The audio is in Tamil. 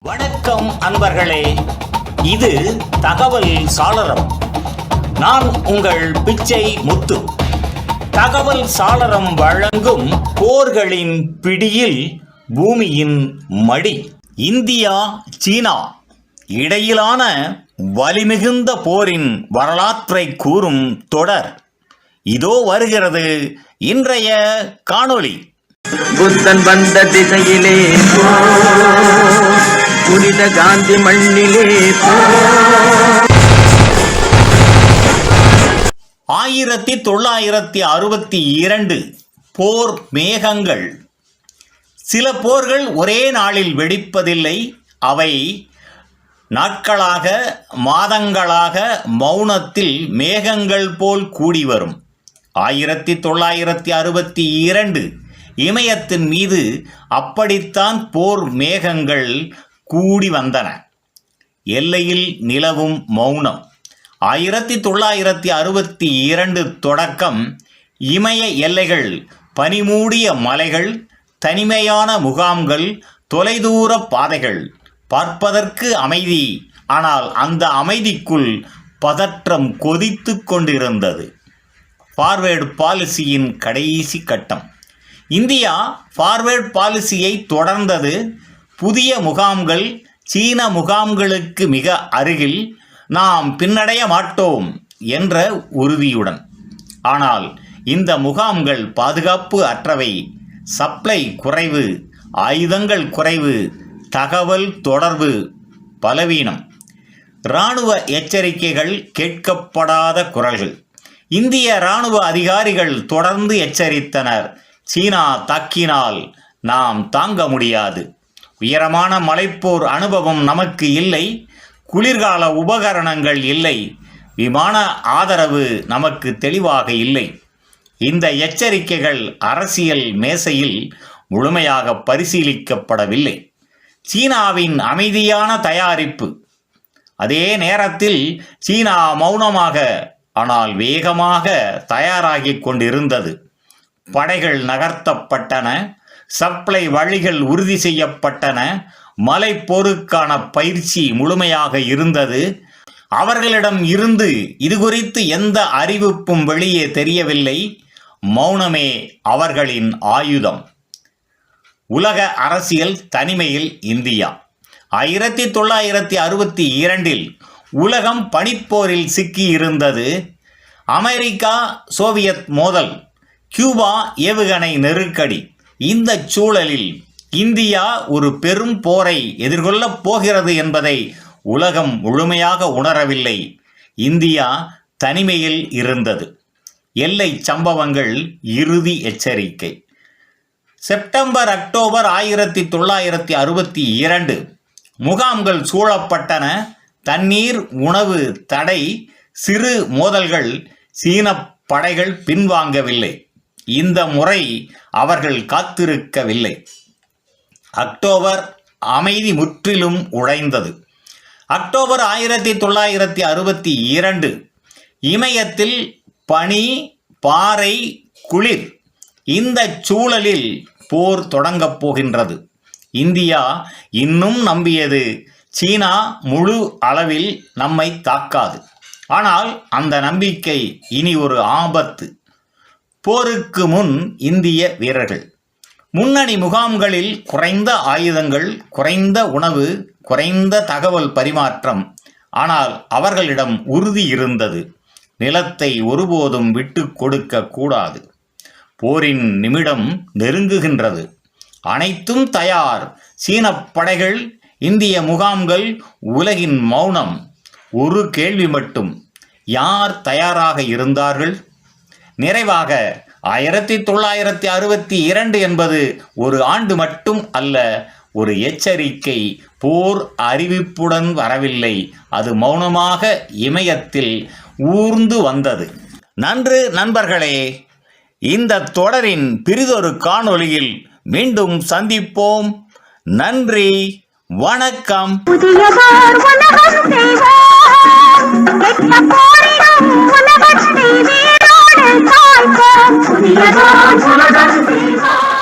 வணக்கம் அன்பர்களே, இது தகவல் சாளரம். நான் உங்கள் பிச்சை முத்து. தகவல் சாளரம் வழங்கும் போர்களின் பிடியில் பூமியின் மடி. இந்தியா சீனா இடையிலான வலிமிகுந்த போரின் வரலாற்றை கூறும் தொடர் இதோ வருகிறது. இன்றைய காணொளி. புத்தன் வந்த திசையிலே புனித காந்தி மண்ணிலே 1962 போர் மேகங்கள். சில போர்கள் ஒரே நாளில் வெடிப்பதில்லை. அவை நாட்களாக, மாதங்களாக மௌனத்தில் மேகங்கள் போல் கூடி வரும். 1962 இமயத்தின் மீது அப்படித்தான் போர் மேகங்கள் கூடி வந்தன. எல்லையில் நிலவும் மௌனம். 1962 தொடக்கம் இமய எல்லைகள், பனிமூடிய மலைகள், தனிமையான முகாம்கள், தொலைதூர பாதைகள். பார்ப்பதற்கு அமைதி, ஆனால் அந்த அமைதிக்குள் பதற்றம் கொதித்து கொண்டிருந்தது. ஃபார்வேர்டு பாலிசியின் கடைசி கட்டம். இந்தியா ஃபார்வேர்ட் பாலிசியை தொடர்ந்தது. புதிய முகாம்கள், சீன முகாம்களுக்கு மிக அருகில், நாம் பின்னடைய மாட்டோம் என்ற உறுதியுடன். ஆனால் இந்த முகாம்கள் பாதுகாப்பு அற்றவை, சப்ளை குறைவு, ஆயுதங்கள் குறைவு, தகவல் தொடர்பு பலவீனம். இராணுவ எச்சரிக்கைகள், கேட்கப்படாத குரல்கள். இந்திய இராணுவ அதிகாரிகள் தொடர்ந்து எச்சரித்தனர். சீனா தாக்கினால் நாம் தாங்க முடியாது. உயரமான மலைப்போர் அனுபவம் நமக்கு இல்லை. குளிர்கால உபகரணங்கள் இல்லை. விமான ஆதரவு நமக்கு தெளிவாக இல்லை. இந்த எச்சரிக்கைகள் அரசியல் மேசையில் முழுமையாக பரிசீலிக்கப்படவில்லை. சீனாவின் அமைதியான தயாரிப்பு. அதே நேரத்தில் சீனா மௌனமாக ஆனால் வேகமாக தயாராகி கொண்டிருந்தது. படைகள் நகர்த்தப்பட்டன, சப்ளை வழிகள் உறுதி செய்யப்பட்டன, மலைப்போருக்கான பயிற்சி முழுமையாக இருந்தது. அவர்களிடம் இருந்து இது குறித்து எந்த அறிவிப்பும் வெளியே தெரியவில்லை. மௌனமே அவர்களின் ஆயுதம். உலக அரசியல் தனிமையில் இந்தியா. 1962 உலகம் பனிப்போரில் சிக்கியிருந்தது. அமெரிக்கா சோவியத் மோதல், கியூபா ஏவுகணை நெருக்கடி. இந்த சூழலில் இந்தியா ஒரு பெரும் போரை எதிர்கொள்ளப் போகிறது என்பதை உலகம் முழுமையாக உணரவில்லை. இந்தியா தனிமையில் இருந்தது. எல்லை சம்பவங்கள், இறுதி எச்சரிக்கை. செப்டம்பர், அக்டோபர் 1962 முகாம்கள் சூழப்பட்டன. தண்ணீர், உணவு தடை, சிறு மோதல்கள். சீன படைகள் பின்வாங்கவில்லை. இந்த முறை அவர்கள் காத்திருக்கவில்லை. அக்டோபர் அமைதி முற்றிலும் உடைந்தது. அக்டோபர் 1962 இமயத்தில் பனி, பாறை, குளிர். இந்த சூழலில் போர் தொடங்கப் போகின்றது. இந்தியா இன்னும் நம்பியது சீனா முழு அளவில் நம்மை தாக்காது. ஆனால் அந்த நம்பிக்கை இனி ஒரு ஆபத்து. போருக்கு முன் இந்திய வீரர்கள். முன்னணி முகாம்களில் குறைந்த ஆயுதங்கள், குறைந்த உணவு, குறைந்த தகவல் பரிமாற்றம். ஆனால் அவர்களிடம் உறுதி இருந்தது. நிலத்தை ஒருபோதும் விட்டு கொடுக்க கூடாது. போரின் நிமிடம் நெருங்குகின்றது. அனைத்தும் தயார். சீன படைகள், இந்திய முகாம்கள், உலகின் மௌனம். ஒரு கேள்வி மட்டும், யார் தயாராக இருந்தார்கள்? நிறைவாக 1962 என்பது ஒரு ஆண்டு மட்டும் அல்ல, ஒரு எச்சரிக்கை. போர் அறிவிப்புடன் வரவில்லை. அது மௌனமாக இமயத்தில் ஊர்ந்து வந்தது. நன்று நண்பர்களே, இந்த தொடரின் பிறிதொரு காணொளியில் மீண்டும் சந்திப்போம். நன்றி, வணக்கம். புதியதோர் உலகம் செய்வோம், கெட்ட போரிடும் உலகத்தை வேரோடு காய்ப்போம். புதியதோர் உலகம் செய்வோம்.